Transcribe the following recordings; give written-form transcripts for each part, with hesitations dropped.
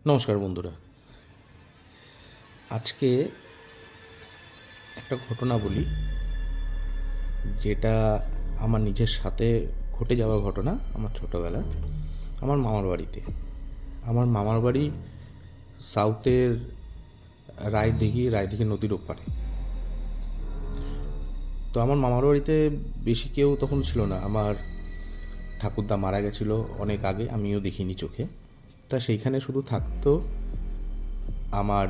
নমস্কার বন্ধুরা। আজকে একটা ঘটনা বলি, যেটা আমার নিজের সাথে ঘটে যাওয়া ঘটনা। আমার ছোটোবেলার আমার মামার বাড়িতে, আমার মামার বাড়ি সাউথের রায়দিঘি নদীর ওপারে। তো আমার মামার বাড়িতে বেশি কেউ তখন ছিল না। আমার ঠাকুরদা মারা গেছিলো অনেক আগে, আমিও দেখিনি চোখে। তা সেইখানে শুধু থাকতো আমার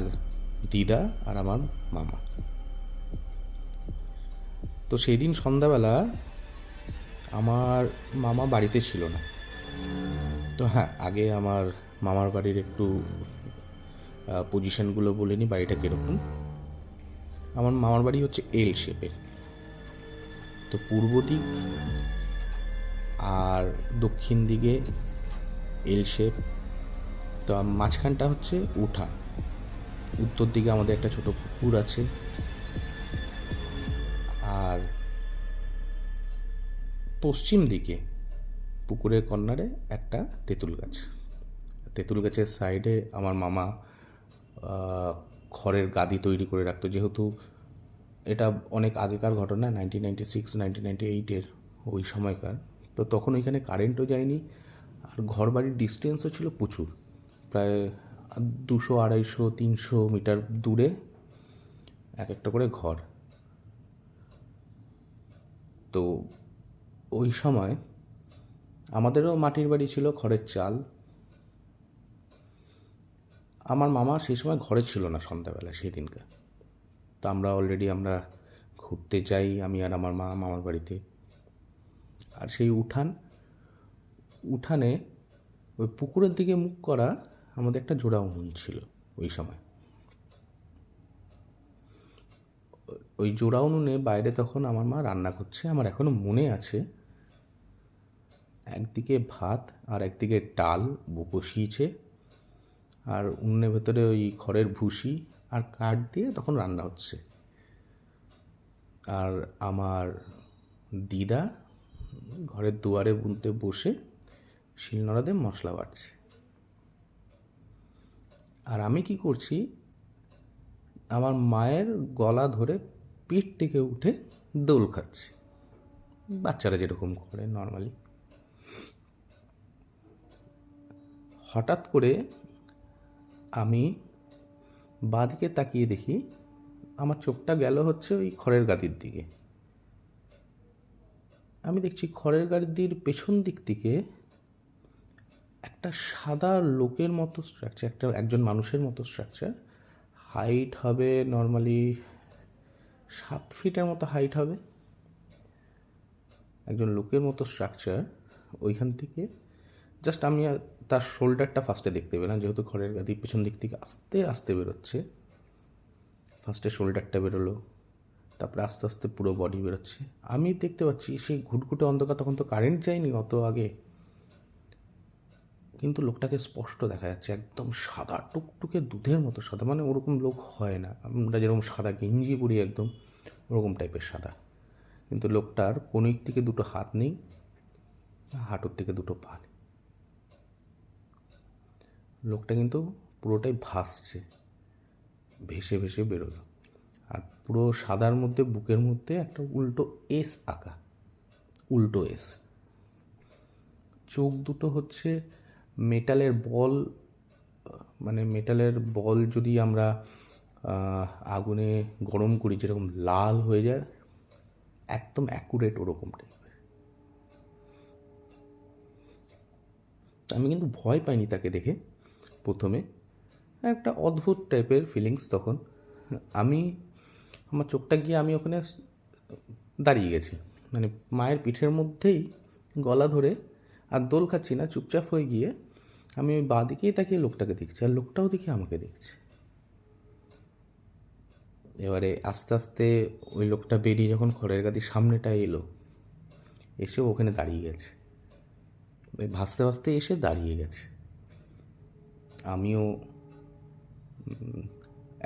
দিদা আর আমার মামা। তো সেই দিন সন্ধ্যাবেলা আমার মামা বাড়িতে ছিল না। তো হ্যাঁ, আগে আমার মামার বাড়ির একটু পজিশনগুলো বলে নিই, বাড়িটা কীরকম। আমার মামার বাড়ি হচ্ছে এল শেপের। তো পূর্ব দিক আর দক্ষিণ দিকে এল শেপ। তো মাঝখানটা হচ্ছে উঠান। উত্তর দিকে আমাদের একটা ছোট পুকুর আছে, আর পশ্চিম দিকে পুকুরের কর্নারে একটা তেঁতুল গাছ। তেঁতুল গাছের সাইডে আমার মামা খড়ের গাদি তৈরি করে রাখতো। যেহেতু এটা অনেক আগেকার ঘটনা, 1996-1998-এর ওই সময়কার। তো তখন ওইখানে কারেন্টও যায়নি, আর ঘর বাড়ির ডিস্টেন্সও ছিল প্রচুর, প্রায় 200-250-300 মিটার দূরে এক একটা করে ঘর। তো ওই সময় আমাদেরও মাটির বাড়ি ছিল, খড়ের চাল। আমার মামা সেই সময় ঘরে ছিল না সন্ধ্যাবেলা সেই দিনকে। তো আমরা ঘুরতে যাই, আমি আর আমার মা মামার বাড়িতে। আর সেই উঠানে ওই পুকুরের দিকে মুখ করা আমাদের একটা জোড়া উনুন ছিল ওই সময়। ওই জোড়া উনুনে বাইরে তখন আমার মা রান্না করছে। আমার এখনও মনে আছে, একদিকে ভাত আর একদিকে ডাল বসিয়েছে, আর উনুনের ভেতরে ওই খড়ের ভুসি আর কাঠ দিয়ে তখন রান্না হচ্ছে। আর আমার দিদা ঘরের দুয়ারে বুনতে বসে শিলনোড়াতে মশলা বাটছে। আর আমি কি করছি, আমার মায়ের গলা ধরে পিঠ থেকে উঠে দোল খাচ্ছি, বাচ্চারা যেরকম করে নর্মালি। হঠাৎ করে আমি বাঁদিকে তাকিয়ে দেখি, আমার চোখটা গেল হচ্ছে ওই খড়ের গাদির দিকে। আমি দেখছি খড়ের গাদির পেছন দিক থেকে একটা সাদা লোকের মতো স্ট্রাকচার, একজন মানুষের মতো স্ট্রাকচার। হাইট হবে নর্মালি 7 ফিটের মতো হাইট হবে, একজন লোকের মতো স্ট্রাকচার। ওইখান থেকে জাস্ট আমি তার শোল্ডারটা ফার্স্টে দেখতে পেলাম, যেহেতু খড়ের গাদির পেছন দিক থেকে আস্তে আস্তে বেরোচ্ছে। ফার্স্টে শোল্ডারটা বেরোলো, তারপরে আস্তে আস্তে পুরো বডি বেরোচ্ছে। আমি দেখতে পাচ্ছি সেই ঘুটঘুটে অন্ধকার, তখন তো কারেন্ট যায়নি অত আগে, কিন্তু লোকটাকে স্পষ্ট দেখা যাচ্ছে, একদম সাদা টুকটুকে দুধের মতো সাদা। মানে ওরকম লোক হয় না, আমরা যেরকম সাদা গেঞ্জি পরি একদম ওরকম টাইপের সাদা। কিন্তু লোকটার কোনির থেকে দুটো হাত নেই, হাঁটুর থেকে দুটো পা নেই। লোকটা কিন্তু পুরোটাই ভাসছে, ভেসে ভেসে বেরোলো। আর পুরো সাদার মধ্যে বুকের মধ্যে একটা উল্টো এস আঁকা, উল্টো এস। চোখ দুটো হচ্ছে মেটালের বল, মানে মেটালের বল যদি আমরা আগুনে গরম করি যেরকম লাল হয়ে যায়, একদম অ্যাকুরেট ওরকম টাইপের। আমি কিন্তু ভয় পাইনি তাকে দেখে প্রথমে, একটা অদ্ভুত টাইপের ফিলিংস তখন। আমার চোখটা গিয়ে আমি ওখানে দাঁড়িয়ে গেছি, মানে মায়ের পিঠের মধ্যেই গলা ধরে, আর দোল খাচ্ছি না, চুপচাপ হয়ে গিয়ে আমি ওই বাঁ দিকেই তাকিয়ে লোকটাকে দেখছি, আর লোকটাও দেখি আমাকে দেখছে। এবারে আস্তে আস্তে ওই লোকটা বেরিয়ে যখন খড়ের গাদির সামনেটা এলো, এসে ওখানে দাঁড়িয়ে গেছে, ওই ভাসতে ভাসতে এসে দাঁড়িয়ে গেছে। আমিও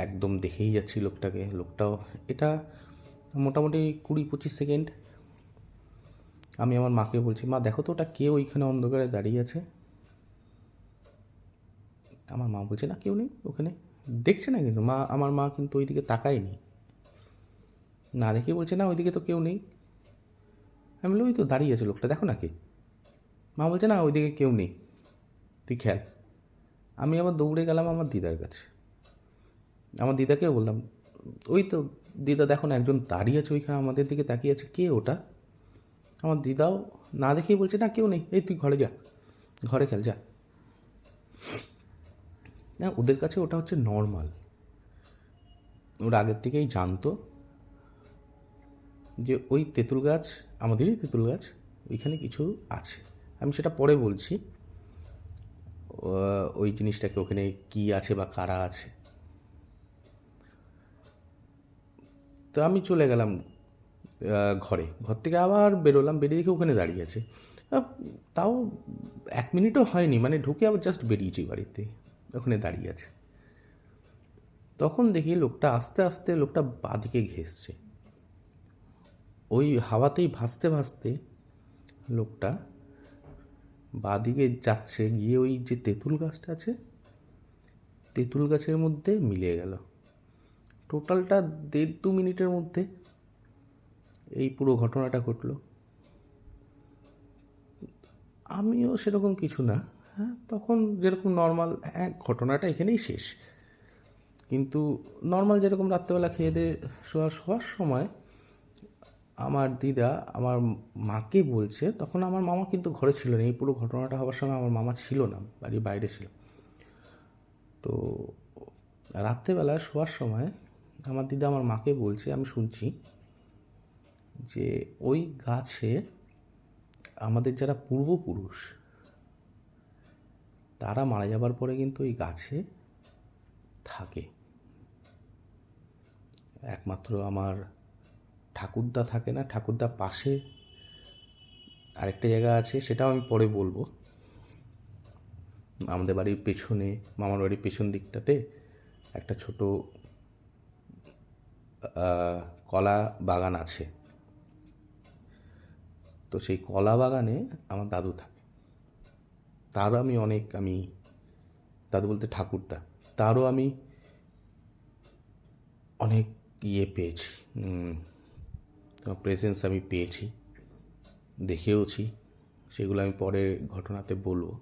একদম দেখেই যাচ্ছি লোকটাকে। লোকটাও, এটা মোটামুটি 20-25 সেকেন্ড। আমি আমার মাকে বলছি, মা দেখো তো ওটা কে ওইখানে অন্ধকারে দাঁড়িয়ে আছে। আমার মা বলছে না কেউ নেই ওখানে, দেখছে না কিন্তু আমার মা কিন্তু ওইদিকে তাকায়নি, না দেখে বলছে না ওইদিকে তো কেউ নেই। আমি বলি ওই তো দাঁড়িয়ে আছে লোকটা, দেখো না কে। মা বলছে না ওইদিকে কেউ নেই, তুই খেয়াল। আমি আবার দৌড়ে গেলাম আমার দিদার কাছে, আমার দিদাকেও বললাম ওই তো দিদা দেখো না একজন দাঁড়িয়ে আছে ওইখানে আমাদের দিকে তাকিয়ে আছে, কে ওটা? আমার দিদাও না দেখেই বলছে না কেউ নেই, এই তুই ঘরে যা, ঘরে খেল যা। না ওদের কাছে ওটা হচ্ছে নর্মাল, ওরা আগের থেকেই জানতো যে ওই তেঁতুল গাছ, আমাদেরই তেঁতুল গাছ, ওইখানে কিছু আছে। আমি সেটা পরে বলছি ওই জিনিসটাকে ওখানে কি আছে বা কারা আছে। তো আমি চলে গেলাম ঘর থেকে আবার বেরোলাম, বেরিয়ে দেখে ওখানে দাঁড়িয়ে আছে। তাও 1 মিনিটও হয়নি, মানে ঢুকে আবার জাস্ট বেরিয়েছি বাড়িতে, ওখানে দাঁড়িয়ে আছে। তখন দেখি লোকটা আস্তে আস্তে লোকটা বাঁদিকে ঘেঁষছে, ওই হাওয়াতেই ভাসতে ভাসতে লোকটা বাঁদিকে যাচ্ছে, গিয়ে ওই যে তেঁতুল গাছটা আছে তেঁতুল গাছের মধ্যে মিলিয়ে গেল। টোটালটা 1.5-2 মিনিটের মধ্যে এই পুরো ঘটনাটা ঘটলো। আমিও সেরকম কিছু না, হ্যাঁ তখন যেরকম নর্মাল, হ্যাঁ ঘটনাটা এখানেই শেষ। কিন্তু নর্মাল যেরকম রাত্রেবেলা খেয়ে দিয়ে শোয়ার সময় আমার দিদা আমার মাকে বলছে, তখন আমার মামা কিন্তু ঘরে ছিল না, এই পুরো ঘটনাটা হওয়ার সময় আমার মামা ছিল না, বাড়ির বাইরে ছিল। তো রাত্রেবেলা শোয়ার সময় আমার দিদা আমার মাকে বলছে, আমি শুনছি যে ওই গাছে আমাদের যারা পূর্বপুরুষ তারা মারা যাবার পরে কিন্তু ওই গাছে থাকে। একমাত্র আমার ঠাকুরদা থাকে না, ঠাকুরদা পাশে আরেকটা জায়গা আছে, সেটাও আমি পরে বলবো। আমাদের বাড়ির পেছনে, মামার বাড়ির পেছন দিকটাতে একটা ছোট কলা বাগান আছে। তো সেই কলা বাগানে আমার দাদু থাকে, তারও আমি দাদু বলতে ঠাকুরদা, তারও আমি অনেক পেয়েছি, প্রেজেন্স আমি পেয়েছি, দেখেওছি, সেগুলো আমি পরে ঘটনাতে বলবো।